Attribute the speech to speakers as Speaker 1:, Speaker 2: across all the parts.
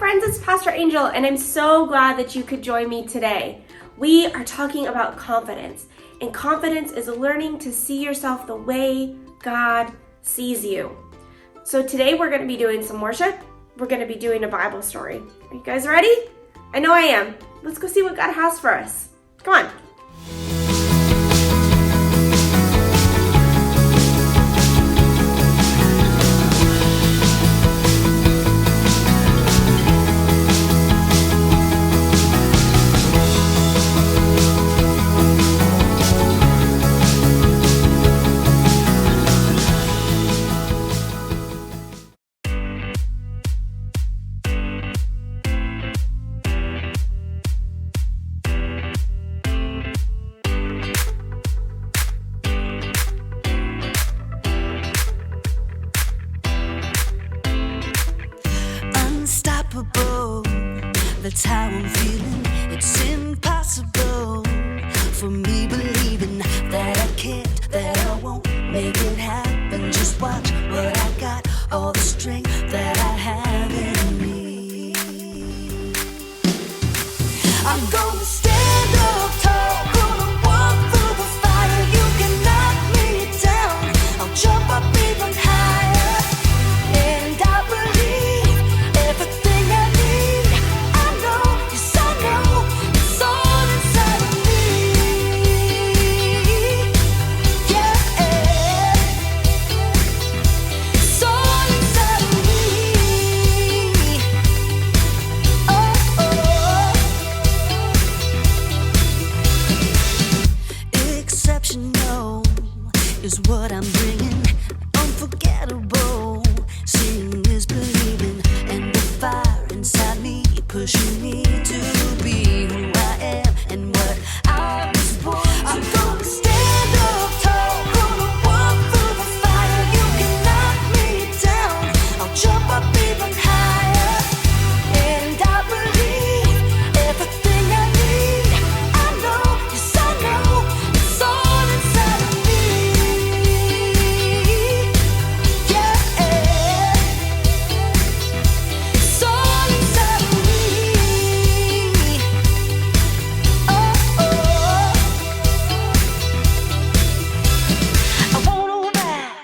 Speaker 1: friends, it's Pastor Angel, and I'm so glad that you could join me today. We are talking about confidence, and confidence is learning to see yourself the way God sees you. So today we're going to be doing some worship. We're going to be doing a Bible story. Are you guys ready? I know I am. Let's go see what God has for us. Come on.
Speaker 2: That's how I'm feeling. It's impossible for me believing that I can't, that I won't make it happen. Just watch what I got, all the strength that I have in me. I'm gonna stand up tall, gonna walk through the fire. You can knock me down, I'll jump up even higher. And I believe everything I need. Yes, I know it's all inside of me. Yeah, it's all inside of me. Exceptional is what I'm bringing. Unforgettable, seeing is believing, and the fire inside me pushing me to be who I am and what I was born to. I'm gonna stand up tall, gonna walk through the fire. You can knock me down, I'll jump up even higher. And I believe everything I need. I know, yes I know, it's all inside of me. Yeah, it's all inside of me. I won't hold back,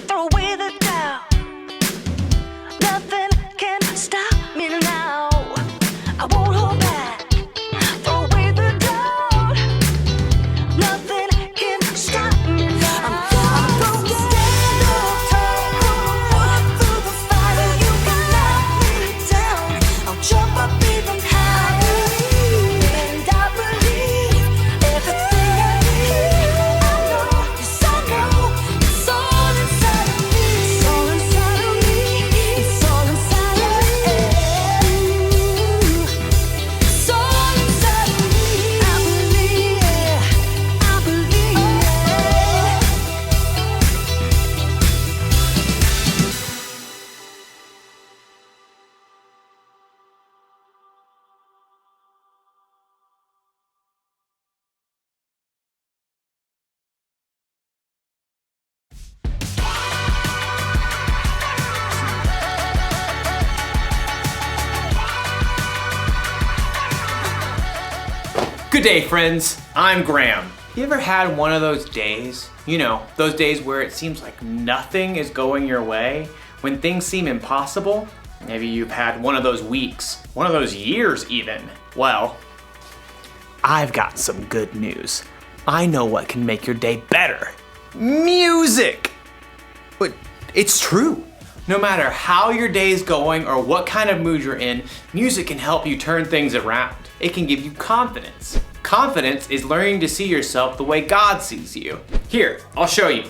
Speaker 2: throw away the doubt. Nothing can stop me now. I won't hold back, throw away the doubt. Nothing can stop me now. I'm gonna stand up tall, gonna walk through the fire. You can knock me down, I'll jump up even higher. And I believe everything I need. I know, yes I know, it's all inside of me. It's all inside of me. It's all inside of me. It's all inside of me. I believe it. I believe it.
Speaker 3: Good day, friends. I'm Graham. You ever had one of those days? You know, those days where it seems like nothing is going your way, when things seem impossible? Maybe you've had one of those weeks, one of those years even. Well, I've got some good news. I know what can make your day better. Music! But it's true. No matter how your day is going or what kind of mood you're in, music can help you turn things around. It can give you confidence. Confidence is learning to see yourself the way God sees you. Here, I'll show you.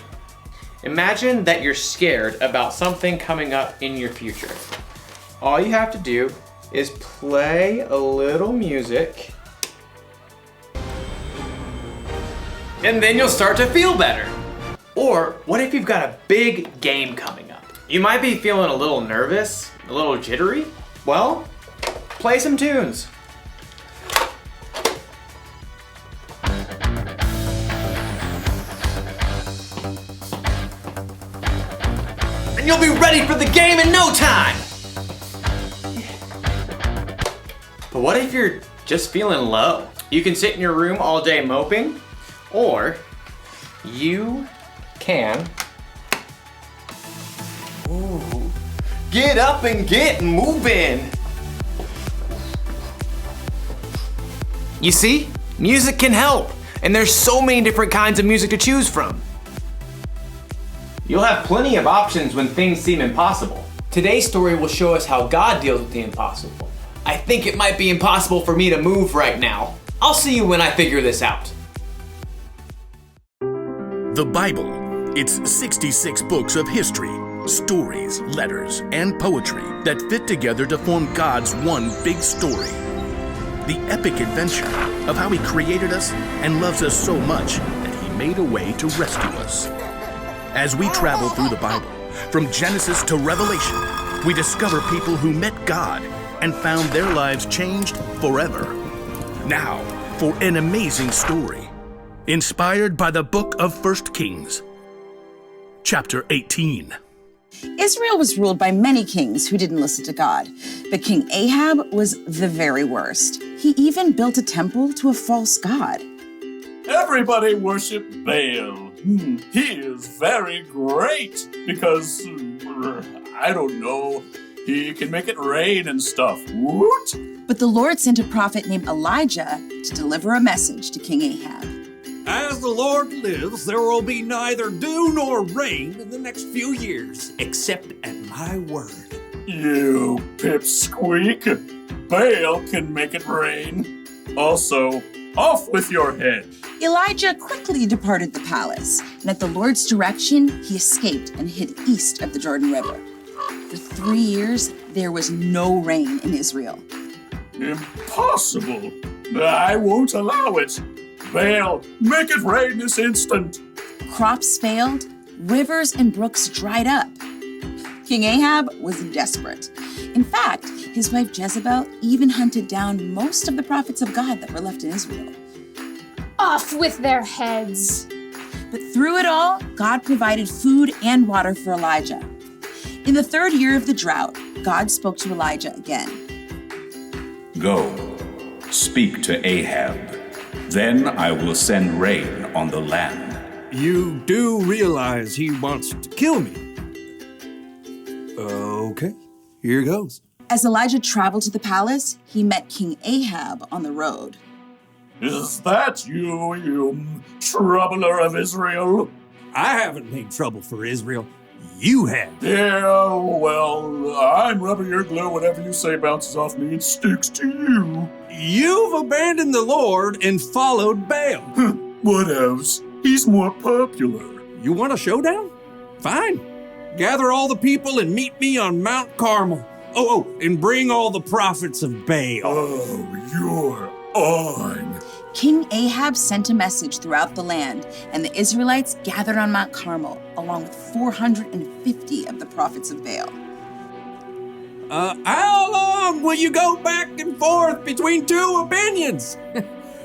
Speaker 3: Imagine that you're scared about something coming up in your future. All you have to do is play a little music, and then you'll start to feel better. Or what if you've got a big game coming up? You might be feeling a little nervous, a little jittery. Well, play some tunes. And you'll be ready for the game in no time. But what if you're just feeling low? You can sit in your room all day moping, or you can get up and get moving. You see, music can help, and there's so many different kinds of music to choose from. You'll have plenty of options when things seem impossible. Today's story will show us how God deals with the impossible. I think it might be impossible for me to move right now. I'll see you when I figure this out.
Speaker 4: The Bible. It's 66 books of history, stories, letters, and poetry that fit together to form God's one big story. The epic adventure of how He created us and loves us so much that He made a way to rescue us. As we travel through the Bible, from Genesis to Revelation, we discover people who met God and found their lives changed forever. Now, for an amazing story, inspired by the book of 1 Kings. Chapter 18.
Speaker 5: Israel was ruled by many kings who didn't listen to God, but King Ahab was the very worst. He even built a temple to a false god.
Speaker 6: Everybody worship Baal. He is very great because, I don't know, he can make it rain and stuff. Woot!
Speaker 5: But the Lord sent a prophet named Elijah to deliver a message to King Ahab.
Speaker 7: As the Lord lives, there will be neither dew nor rain in the next few years, except at my word.
Speaker 6: You pipsqueak. Baal can make it rain. Also, off with your head.
Speaker 5: Elijah quickly departed the palace, and at the Lord's direction, he escaped and hid east of the Jordan River. For 3 years, there was no rain in Israel.
Speaker 6: Impossible. I won't allow it. Baal, make it rain this instant.
Speaker 5: Crops failed, rivers and brooks dried up. King Ahab was desperate. In fact, his wife Jezebel even hunted down most of the prophets of God that were left in Israel.
Speaker 8: Off with their heads.
Speaker 5: But through it all, God provided food and water for Elijah. In the 3rd year of the drought, God spoke to Elijah again.
Speaker 9: Go, speak to Ahab. Then I will send rain on the land.
Speaker 7: You do realize he wants to kill me. Okay, here goes.
Speaker 5: As Elijah traveled to the palace, he met King Ahab on the road.
Speaker 6: Is that you troubler of Israel?
Speaker 7: I haven't made trouble for Israel. You have.
Speaker 6: Yeah, well, I'm rubber your glue. Whatever you say bounces off me and sticks to you.
Speaker 7: You've abandoned the Lord and followed Baal.
Speaker 6: What else? He's more popular.
Speaker 7: You want a showdown? Fine. Gather all the people and meet me on Mount Carmel. Oh, and bring all the prophets of Baal.
Speaker 6: Oh, you're on.
Speaker 5: King Ahab sent a message throughout the land, and the Israelites gathered on Mount Carmel, along with 450 of the prophets of Baal.
Speaker 7: How long will you go back and forth between two opinions?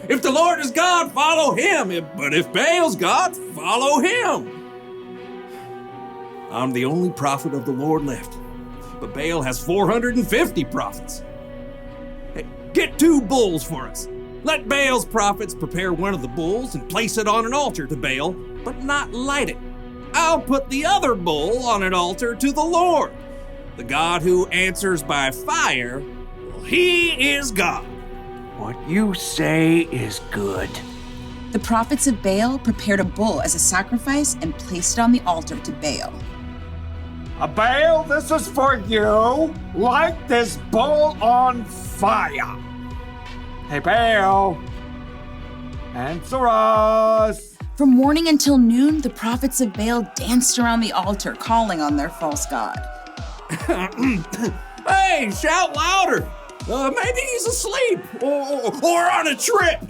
Speaker 7: If the Lord is God, follow him. But if Baal's God, follow him. I'm the only prophet of the Lord left, but Baal has 450 prophets. Hey, get 2 bulls for us. Let Baal's prophets prepare one of the bulls and place it on an altar to Baal, but not light it. I'll put the other bull on an altar to the Lord. The God who answers by fire, well, he is God.
Speaker 10: What you say is good.
Speaker 5: The prophets of Baal prepared a bull as a sacrifice and placed it on the altar to Baal.
Speaker 10: Baal, this is for you. Light this bull on fire. Hey, Baal, answer us.
Speaker 5: From morning until noon, the prophets of Baal danced around the altar, calling on their false god.
Speaker 7: Hey, shout louder. Maybe he's asleep or on a trip.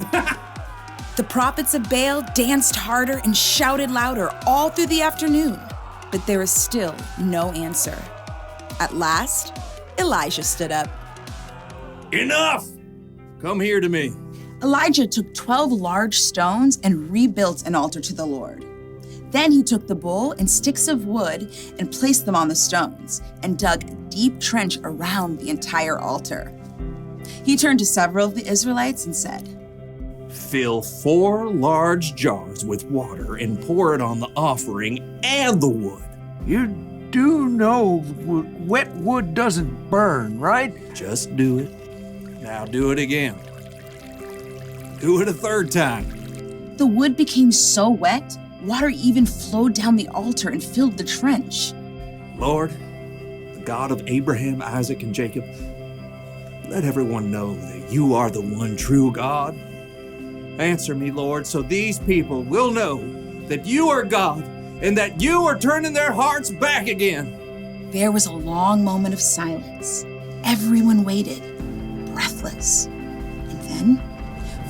Speaker 5: The prophets of Baal danced harder and shouted louder all through the afternoon, but there was still no answer. At last, Elijah stood up.
Speaker 7: Enough! Come here to me.
Speaker 5: Elijah took 12 large stones and rebuilt an altar to the Lord. Then he took the bull and sticks of wood and placed them on the stones and dug a deep trench around the entire altar. He turned to several of the Israelites and said,
Speaker 7: Fill 4 large jars with water and pour it on the offering and the wood.
Speaker 10: You do know wet wood doesn't burn, right?
Speaker 7: Just do it. Now do it again. Do it a 3rd time.
Speaker 5: The wood became so wet, water even flowed down the altar and filled the trench.
Speaker 7: Lord, the God of Abraham, Isaac, and Jacob, let everyone know that you are the one true God. Answer me, Lord, so these people will know that you are God and that you are turning their hearts back again.
Speaker 5: There was a long moment of silence. Everyone waited, breathless. And then,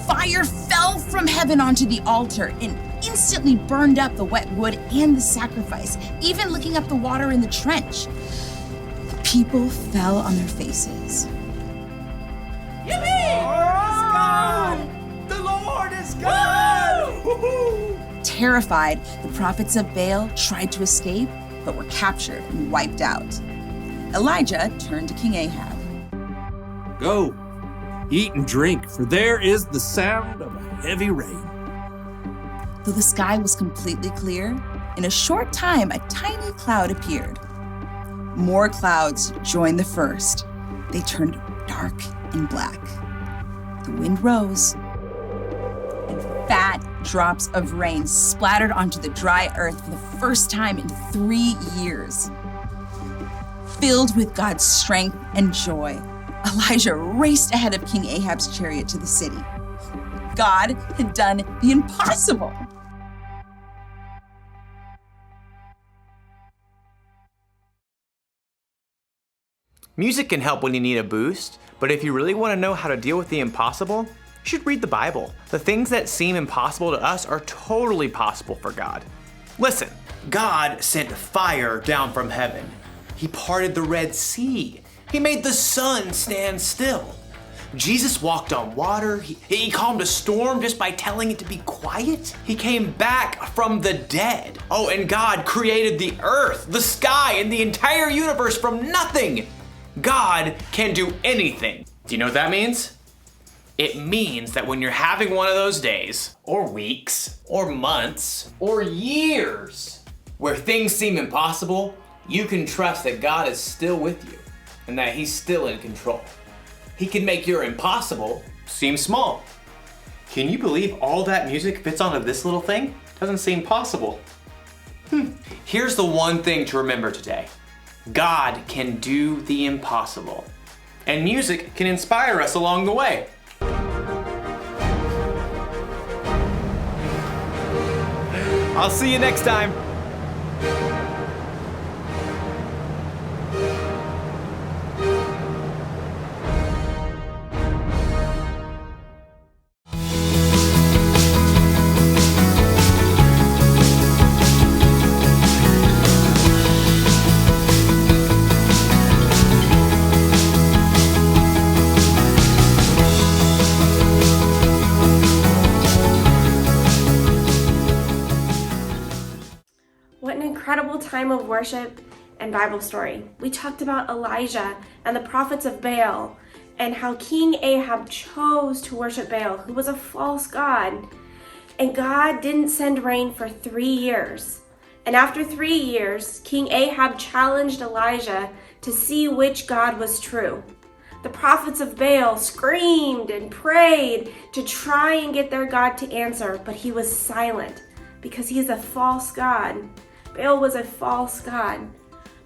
Speaker 5: fire fell from heaven onto the altar and instantly burned up the wet wood and the sacrifice, even licking up the water in the trench. The people fell on their faces.
Speaker 10: The Lord is God!
Speaker 5: Terrified, the prophets of Baal tried to escape, but were captured and wiped out. Elijah turned to King Ahab.
Speaker 7: Go, eat and drink, for there is the sound of a heavy rain.
Speaker 5: Though the sky was completely clear, in a short time a tiny cloud appeared. More clouds joined the first. They turned dark and black. The wind rose, and fat drops of rain splattered onto the dry earth for the first time in 3 years. Filled with God's strength and joy, Elijah raced ahead of King Ahab's chariot to the city. God had done the impossible.
Speaker 3: Music can help when you need a boost, but if you really want to know how to deal with the impossible, you should read the Bible. The things that seem impossible to us are totally possible for God. Listen, God sent fire down from heaven. He parted the Red Sea. He made the sun stand still. Jesus walked on water. He calmed a storm just by telling it to be quiet. He came back from the dead. Oh, and God created the earth, the sky, and the entire universe from nothing. God can do anything. Do you know what that means? It means that when you're having one of those days, or weeks, or months, or years, where things seem impossible, you can trust that God is still with you and that He's still in control. He can make your impossible seem small. Can you believe all that music fits onto this little thing? Doesn't seem possible. Here's the one thing to remember today. God can do the impossible, and music can inspire us along the way. I'll see you next time.
Speaker 1: Incredible time of worship and Bible story. We talked about Elijah and the prophets of Baal and how King Ahab chose to worship Baal, who was a false god. And God didn't send rain for 3 years. And after 3 years, King Ahab challenged Elijah to see which God was true. The prophets of Baal screamed and prayed to try and get their God to answer, but he was silent because he is a false god. Baal was a false god.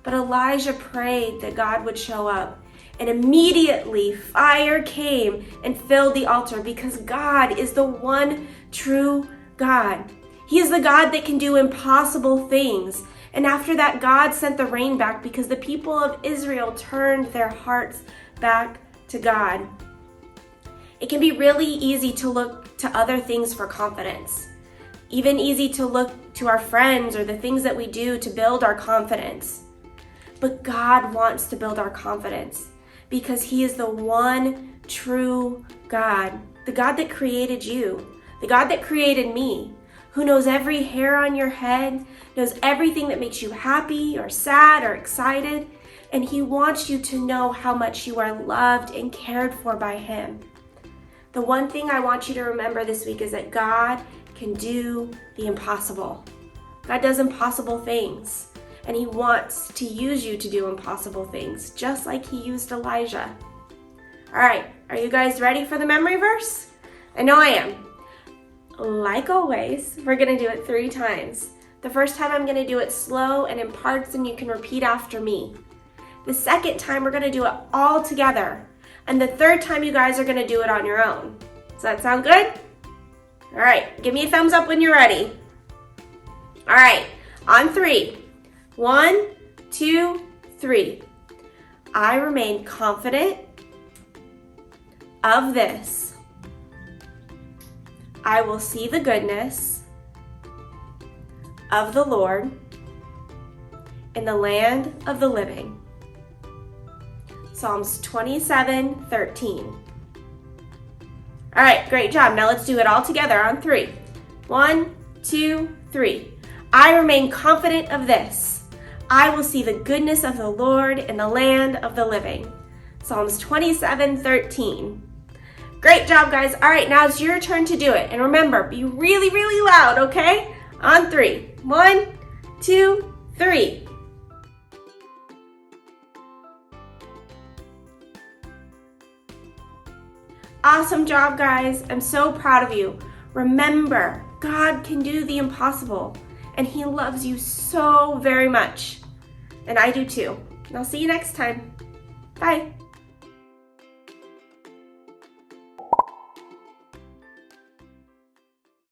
Speaker 1: But Elijah prayed that God would show up. And immediately fire came and filled the altar because God is the one true God. He is the God that can do impossible things. And after that, God sent the rain back because the people of Israel turned their hearts back to God. It can be really easy to look to other things for confidence. Even easy to look to our friends or the things that we do to build our confidence. But God wants to build our confidence because He is the one true God, the God that created you, the God that created me, who knows every hair on your head, knows everything that makes you happy or sad or excited, and He wants you to know how much you are loved and cared for by Him. The one thing I want you to remember this week is that God can do the impossible. God does impossible things, and He wants to use you to do impossible things, just like He used Elijah. All right, are you guys ready for the memory verse? I know I am. Like always, we're going to do it 3 times. The first time I'm going to do it slow and in parts, and you can repeat after me. The second time we're going to do it all together. And the third time you guys are going to do it on your own. Does that sound good? All right, give me a thumbs up when you're ready. All right, on 3. 1, 2, 3. I remain confident of this. I will see the goodness of the Lord in the land of the living. Psalms 27:13. All right, great job. Now let's do it all together on 3. 1, 2, 3. I remain confident of this. I will see the goodness of the Lord in the land of the living. Psalms 27:13. Great job, guys. All right, now it's your turn to do it. And remember, be really, really loud, okay? On 3. 1, 2, 3. Awesome job, guys. I'm so proud of you. Remember, God can do the impossible, and He loves you so very much. And I do too. And I'll see you next time. Bye.